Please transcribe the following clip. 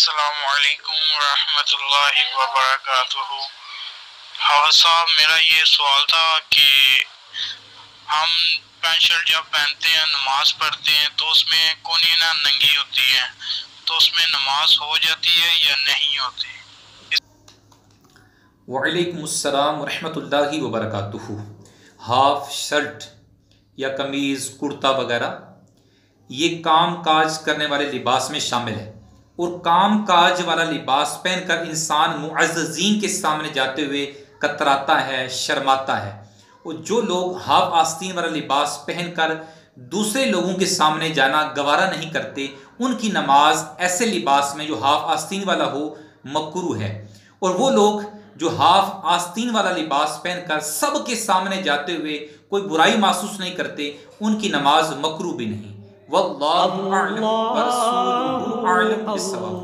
السلام علیکم ورحمۃ اللہ وبرکاتہ۔ حافظ صاحب، میرا یہ سوال تھا کہ ہم پینٹ شرٹ جب پہنتے ہیں نماز پڑھتے ہیں تو اس میں کونی نا ننگی ہوتی ہے، تو اس میں نماز ہو جاتی ہے یا نہیں ہوتی؟ وعلیکم السلام ورحمۃ اللہ وبرکاتہ۔ ہاف شرٹ یا قمیض کرتا وغیرہ یہ کام کاج کرنے والے لباس میں شامل ہے، اور کام کاج والا لباس پہن کر انسان معززین کے سامنے جاتے ہوئے کتراتا ہے، شرماتا ہے۔ اور جو لوگ ہاف آستین والا لباس پہن کر دوسرے لوگوں کے سامنے جانا گوارا نہیں کرتے، ان کی نماز ایسے لباس میں جو ہاف آستین والا ہو مکروہ ہے۔ اور وہ لوگ جو ہاف آستین والا لباس پہن کر سب کے سامنے جاتے ہوئے کوئی برائی محسوس نہیں کرتے، ان کی نماز مکروہ بھی نہیں۔ واللہ اعلم ورسولہ اعلم بالصواب۔